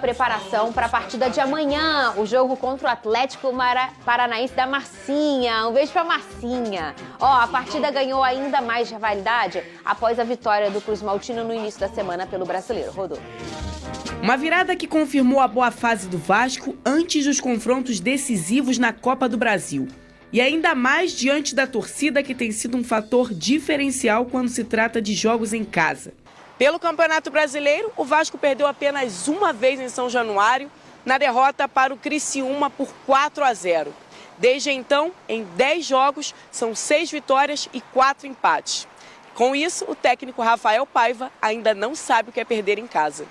Preparação para a partida de amanhã, o jogo contra o Atlético Paranaense da Marcinha. Um beijo pra Marcinha. A partida ganhou ainda mais rivalidade após a vitória do Cruz Maltino no início da semana pelo Brasileiro. Rodou. Uma virada que confirmou a boa fase do Vasco antes dos confrontos decisivos na Copa do Brasil. E ainda mais diante da torcida, que tem sido um fator diferencial quando se trata de jogos em casa. Pelo Campeonato Brasileiro, o Vasco perdeu apenas uma vez em São Januário, na derrota para o Criciúma por 4-0. Desde então, em 10 jogos, são 6 vitórias e 4 empates. Com isso, o técnico Rafael Paiva ainda não sabe o que é perder em casa.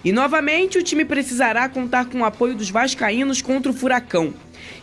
E novamente, o time precisará contar com o apoio dos vascaínos contra o Furacão.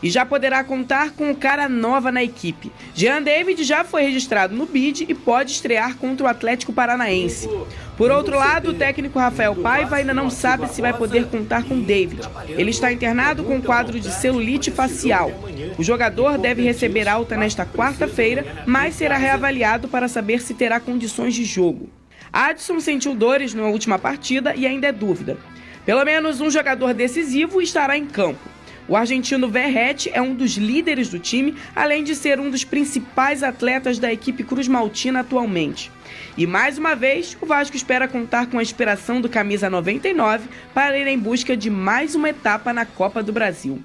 E já poderá contar com cara nova na equipe. Jean David já foi registrado no BID e pode estrear contra o Atlético Paranaense. Por outro lado, o técnico Rafael Paiva ainda não sabe se vai poder contar com David. Ele está internado com quadro de celulite facial. O jogador deve receber alta nesta quarta-feira, mas será reavaliado para saber se terá condições de jogo. Adson sentiu dores na última partida e ainda é dúvida. Pelo menos um jogador decisivo estará em campo. O argentino Verratti é um dos líderes do time, além de ser um dos principais atletas da equipe Cruz Maltina atualmente. E mais uma vez, o Vasco espera contar com a inspiração do camisa 99 para ir em busca de mais uma etapa na Copa do Brasil.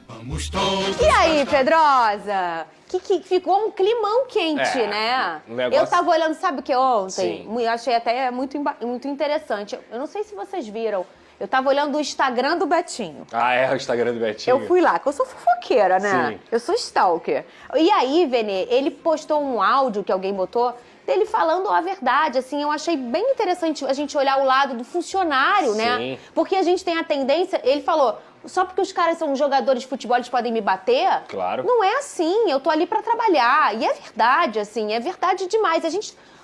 E aí, Pedrosa? Que ficou um climão quente, né? Eu tava olhando, sabe o que ontem? Sim. Eu achei até muito interessante. Eu não sei se vocês viram. Eu tava olhando o Instagram do Betinho. O Instagram do Betinho. Eu fui lá, porque eu sou fofoqueira, né? Sim. Eu sou stalker. E aí, Vene, ele postou um áudio que alguém botou dele falando a verdade, assim, eu achei bem interessante a gente olhar o lado do funcionário, né? Sim. Porque a gente tem a tendência, ele falou, só porque os caras são jogadores de futebol, eles podem me bater? Claro. Não é assim, eu tô ali pra trabalhar. E é verdade, assim, é verdade demais.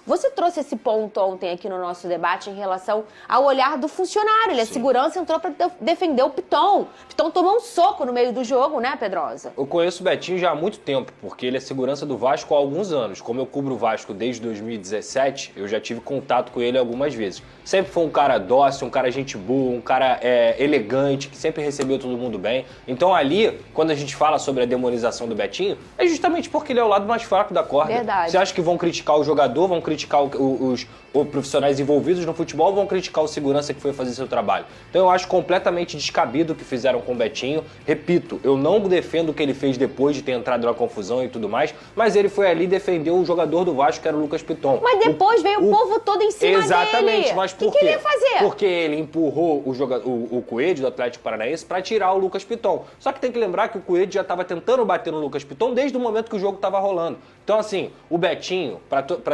Você trouxe esse ponto ontem aqui no nosso debate em relação ao olhar do funcionário. Ele, a segurança entrou para defender o Piton. O Piton tomou um soco no meio do jogo, né, Pedrosa? Eu conheço o Betinho já há muito tempo, porque ele é segurança do Vasco há alguns anos. Como eu cubro o Vasco desde 2017, eu já tive contato com ele algumas vezes. Sempre foi um cara dócil, um cara gente boa, um cara elegante, que sempre recebeu todo mundo bem. Então ali, quando a gente fala sobre a demonização do Betinho, é justamente porque ele é o lado mais fraco da corda. Verdade. Você acha que vão criticar o jogador, vão criticar os profissionais envolvidos no futebol, vão criticar o segurança que foi fazer seu trabalho. Então eu acho completamente descabido o que fizeram com o Betinho. Repito, eu não defendo o que ele fez depois de ter entrado na confusão e tudo mais, mas ele foi ali defender o jogador do Vasco, que era o Lucas Piton. Mas depois veio o povo todo em cima dele. Exatamente, mas por quê? O que ele ia fazer? Porque ele empurrou o Coelho do Atlético Paranaense para tirar o Lucas Piton. Só que tem que lembrar que o Coelho já estava tentando bater no Lucas Piton desde o momento que o jogo estava rolando. Então assim, o Betinho,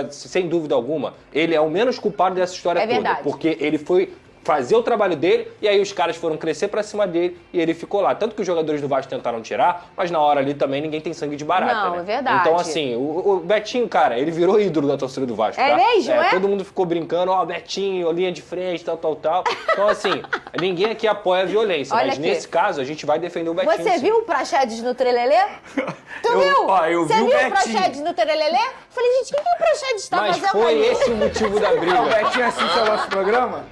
sem dúvida alguma, ele é o menos culpado dessa história toda. Verdade. Porque ele foi fazer o trabalho dele, e aí os caras foram crescer pra cima dele, e ele ficou lá. Tanto que os jogadores do Vasco tentaram tirar, mas na hora ali também ninguém tem sangue de barata, Não, né? é verdade. Então assim, o Betinho, cara, ele virou ídolo da torcida do Vasco, É mesmo, é? Todo mundo ficou brincando, Betinho, linha de frente, tal. Então assim, ninguém aqui apoia a violência, Olha mas aqui. nesse caso a gente vai defender o Betinho. Você viu o Praxedes no Trelelê? Tu viu? Eu Você vi o viu o Betinho. Praxedes no Trelelê? Falei, gente, o que o Praxedes tá Mas fazendo foi ali? esse o motivo da briga. O Betinho assiste ao nosso programa?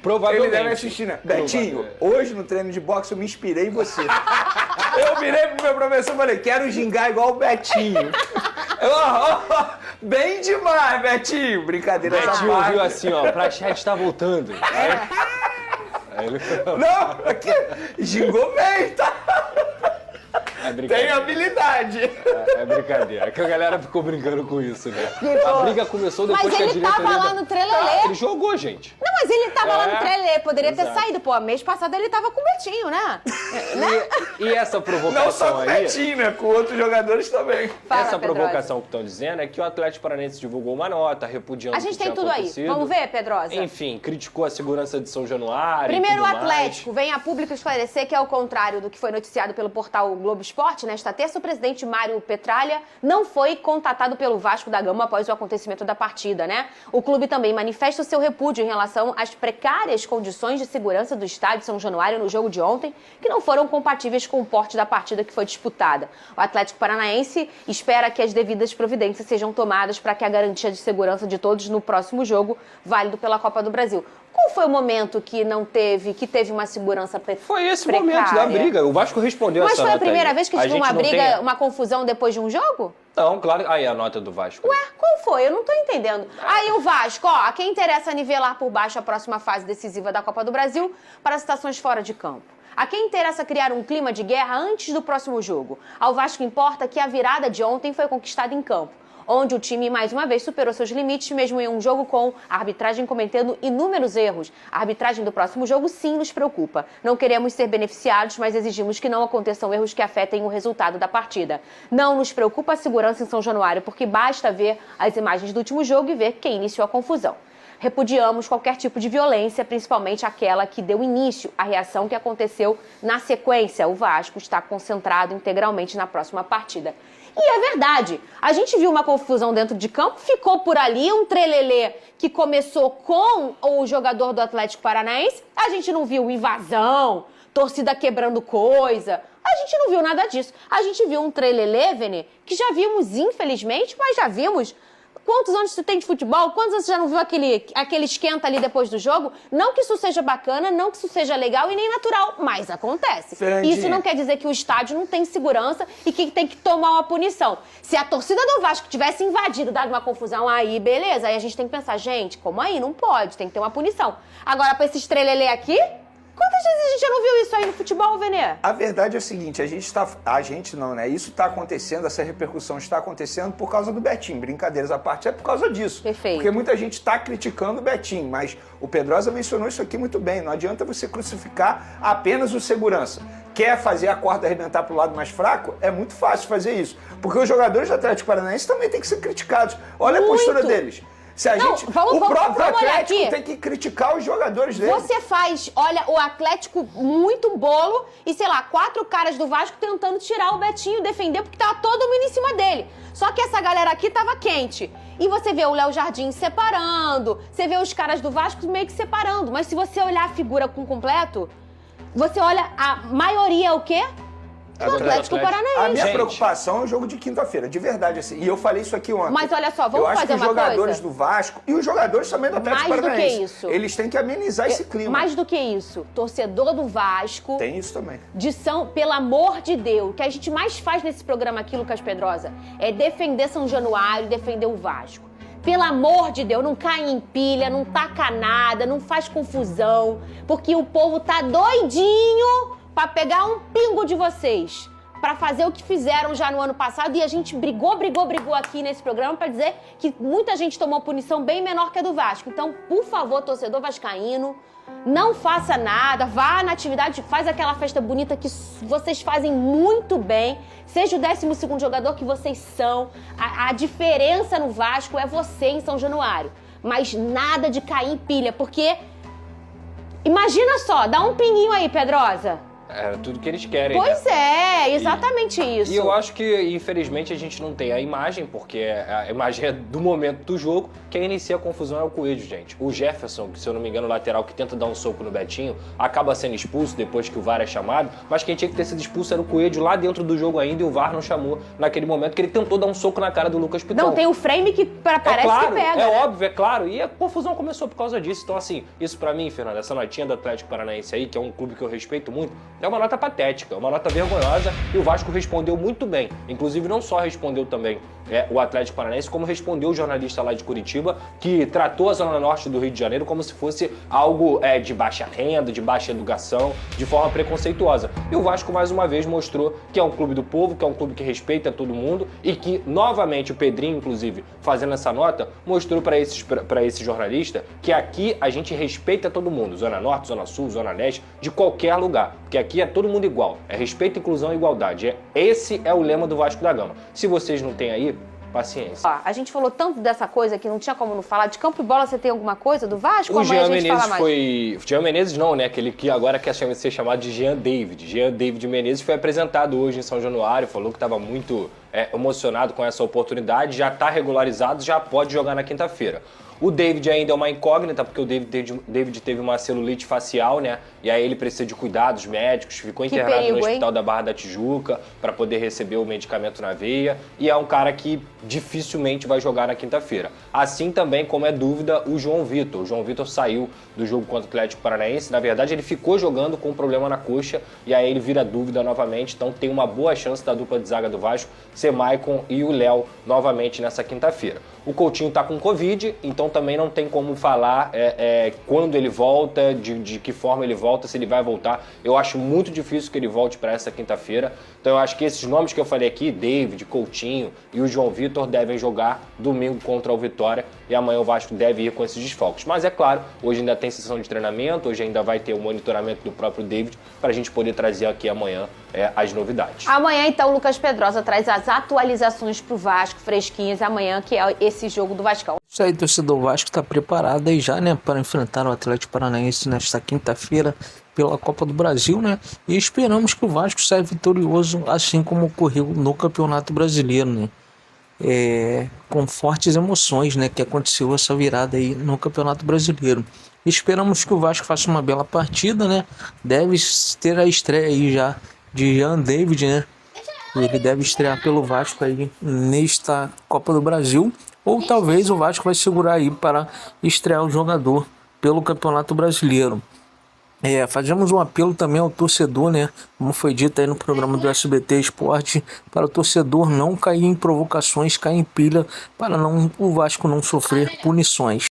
Provavelmente. Ele deve assistir, né? Betinho, hoje no treino de boxe eu me inspirei em você. Eu virei pro meu professor e falei, quero gingar igual o Betinho. Bem demais, Betinho. Brincadeira essa Betinho parte. viu assim, Praxedes tá voltando. Aí ele falou, Não, aqui, gingou bem, tá? é brincadeira. Tem habilidade. É brincadeira. É que a galera ficou brincando com isso, né? Ficou. A briga começou depois Mas que a ele diretoria... tava lá no Trelelê. Ele jogou, gente. Não, mas ele tava lá no Trelelê, poderia ter Exato. saído. Pô, mês passado ele tava com o Betinho, né? E essa Não provocação só com o aí... Betinho, né? Com outros jogadores também. Fala, Essa Pedrosa. provocação que estão dizendo é que o Atlético Paranaense divulgou uma nota repudiando A o que gente tem tinha tudo aí. acontecido. Vamos ver, Pedrosa? Enfim, criticou a segurança de São Januário. Primeiro, e o tudo mais. Atlético vem a público esclarecer que, ao contrário do que foi noticiado pelo portal Globo Esporte, nesta terça, o presidente Mário Petralha não foi contatado pelo Vasco da Gama após o acontecimento da partida, né? O clube também manifesta o seu repúdio em relação às precárias condições de segurança do estádio São Januário no jogo de ontem, que não foram compatíveis com o porte da partida que foi disputada. O Atlético Paranaense espera que as devidas providências sejam tomadas para que a garantia de segurança de todos no próximo jogo, válido pela Copa do Brasil. Qual foi o momento que não teve, que teve uma segurança Foi esse precária? momento da briga. O Vasco respondeu Mas essa foi a nota primeira aí. vez que A tive gente uma não briga, tem- uma confusão depois de um jogo? Não, claro. Aí a nota do Vasco. Ué, qual foi? Eu não tô entendendo. Aí o Vasco, ó, a quem interessa nivelar por baixo a próxima fase decisiva da Copa do Brasil para situações fora de campo. A quem interessa criar um clima de guerra antes do próximo jogo. Ao Vasco importa que a virada de ontem foi conquistada em campo, onde o time mais uma vez superou seus limites, mesmo em um jogo com a arbitragem cometendo inúmeros erros. A arbitragem do próximo jogo sim nos preocupa. Não queremos ser beneficiados, mas exigimos que não aconteçam erros que afetem o resultado da partida. Não nos preocupa a segurança em São Januário, porque basta ver as imagens do último jogo e ver quem iniciou a confusão. Repudiamos qualquer tipo de violência, principalmente aquela que deu início à reação que aconteceu na sequência. O Vasco está concentrado integralmente na próxima partida. E é verdade, a gente viu uma confusão dentro de campo, ficou por ali um trelelê que começou com o jogador do Atlético Paranaense, a gente não viu invasão, torcida quebrando coisa, a gente não viu nada disso. A gente viu um trelelê, Vene, que já vimos infelizmente, mas já vimos. Quantos anos você tem de futebol? Quantos anos você já não viu aquele esquenta ali depois do jogo? Não que isso seja bacana, não que isso seja legal e nem natural, mas acontece. Fernandinho. Isso não quer dizer que o estádio não tem segurança e que tem que tomar uma punição. Se a torcida do Vasco tivesse invadido, dado uma confusão, aí beleza, aí a gente tem que pensar, gente, como aí? Não pode, tem que ter uma punição. Agora, pra esse estrelelê aqui, quantas vezes a gente já não viu isso aí no futebol, Venê? A verdade é o seguinte, isso está acontecendo, essa repercussão está acontecendo por causa do Betinho. Brincadeiras à parte, é por causa disso. Perfeito. Porque muita gente está criticando o Betinho, mas o Pedrosa mencionou isso aqui muito bem. Não adianta você crucificar apenas o segurança. Quer fazer a corda arrebentar para o lado mais fraco? É muito fácil fazer isso. Porque os jogadores do Atlético Paranaense também têm que ser criticados. Olha a postura deles. Se a gente, o próprio Atlético tem que criticar os jogadores dele. Você faz, olha, o Atlético muito bolo e, sei lá, 4 caras do Vasco tentando tirar o Betinho, defender, porque tava todo mundo em cima dele. Só que essa galera aqui tava quente. E você vê o Léo Jardim separando, você vê os caras do Vasco meio que separando. Mas se você olhar a figura com completo, você olha a maioria o quê? Do Atlético Paranaense. A minha preocupação é o jogo de quinta-feira, de verdade, assim. E eu falei isso aqui ontem. Mas olha só, vamos fazer uma coisa. Eu acho que os jogadores do Vasco e os jogadores também do Atlético Paranaense. Mais do que isso. Eles têm que amenizar esse clima. Mais do que isso. Torcedor do Vasco. Tem isso também. Pelo amor de Deus, o que a gente mais faz nesse programa aqui, Lucas Pedrosa, é defender São Januário e defender o Vasco. Pelo amor de Deus, não cai em pilha, não taca nada, não faz confusão, porque o povo tá doidinho pra pegar um pingo de vocês, pra fazer o que fizeram já no ano passado, e a gente brigou aqui nesse programa pra dizer que muita gente tomou punição bem menor que a do Vasco. Então, por favor, torcedor vascaíno, não faça nada, vá na atividade, faz aquela festa bonita que vocês fazem muito bem, seja o 12º jogador que vocês são. A diferença no Vasco é você em São Januário, mas nada de cair em pilha, porque imagina só, dá um pinguinho aí, Pedrosa. É tudo que eles querem. Pois é, exatamente isso. E eu acho que, infelizmente, a gente não tem a imagem, porque a imagem é do momento do jogo. Quem inicia a confusão é o Coelho, gente. O Jefferson, que se eu não me engano, o lateral que tenta dar um soco no Betinho, acaba sendo expulso depois que o VAR é chamado, mas quem tinha que ter sido expulso era o Coelho lá dentro do jogo ainda, e o VAR não chamou naquele momento que ele tentou dar um soco na cara do Lucas Piton. Não, tem o frame que parece claro, que pega. É óbvio, é claro. E a confusão começou por causa disso. Então, assim, isso pra mim, Fernanda, essa notinha do Atlético Paranaense aí, que é um clube que eu respeito muito, é uma nota patética, é uma nota vergonhosa, e o Vasco respondeu muito bem. Inclusive, não só respondeu também o Atlético Paranaense, como respondeu o jornalista lá de Curitiba, que tratou a Zona Norte do Rio de Janeiro como se fosse algo de baixa renda, de baixa educação, de forma preconceituosa. E o Vasco, mais uma vez, mostrou que é um clube do povo, que é um clube que respeita todo mundo, e que, novamente, o Pedrinho, inclusive, fazendo essa nota, mostrou para esse jornalista que aqui a gente respeita todo mundo, Zona Norte, Zona Sul, Zona Leste, de qualquer lugar, porque aqui é todo mundo igual, é respeito, inclusão e igualdade. Esse é o lema do Vasco da Gama. Se vocês não têm aí, paciência. Ó, a gente falou tanto dessa coisa que não tinha como não falar. De campo e bola, você tem alguma coisa do Vasco? O Jean Menezes foi... Jean Menezes não, né? Aquele que agora quer ser chamado de Jean David. Jean David Menezes foi apresentado hoje em São Januário, falou que estava muito emocionado com essa oportunidade, já está regularizado, já pode jogar na quinta-feira. O David ainda é uma incógnita, porque o David teve uma celulite facial, né? E aí ele precisa de cuidados médicos, ficou internado no Hospital da Barra da Tijuca para poder receber o medicamento na veia. E é um cara que dificilmente vai jogar na quinta-feira. Assim também como é dúvida o João Vitor. O João Vitor saiu do jogo contra o Atlético Paranaense. Na verdade, ele ficou jogando com um problema na coxa e aí ele vira dúvida novamente. Então tem uma boa chance da dupla de zaga do Vasco ser Maicon e o Léo novamente nessa quinta-feira. O Coutinho tá com Covid, então também não tem como falar quando ele volta, de que forma ele volta, se ele vai voltar. Eu acho muito difícil que ele volte para essa quinta-feira. Então eu acho que esses nomes que eu falei aqui, David, Coutinho e o João Vitor, devem jogar domingo contra o Vitória e amanhã o Vasco deve ir com esses desfalques. Mas é claro, hoje ainda tem sessão de treinamento, hoje ainda vai ter o monitoramento do próprio David para a gente poder trazer aqui amanhã as novidades. Amanhã, então, o Lucas Pedrosa traz as atualizações pro Vasco, fresquinhas, amanhã, que é esse jogo do Vascão. Isso aí, torcedor Vasco está preparado aí já, né, para enfrentar o Atlético Paranaense nesta quinta-feira pela Copa do Brasil, né? E esperamos que o Vasco saia vitorioso, assim como ocorreu no Campeonato Brasileiro, né? Com fortes emoções, né, que aconteceu essa virada aí no Campeonato Brasileiro. Esperamos que o Vasco faça uma bela partida, né? Deve ter a estreia aí já de Jean David, né? Ele deve estrear pelo Vasco aí nesta Copa do Brasil. Ou talvez o Vasco vai segurar aí para estrear o jogador pelo Campeonato Brasileiro. Fazemos um apelo também ao torcedor, né? Como foi dito aí no programa do SBT Esporte, para o torcedor não cair em provocações, cair em pilha, para o Vasco não sofrer punições.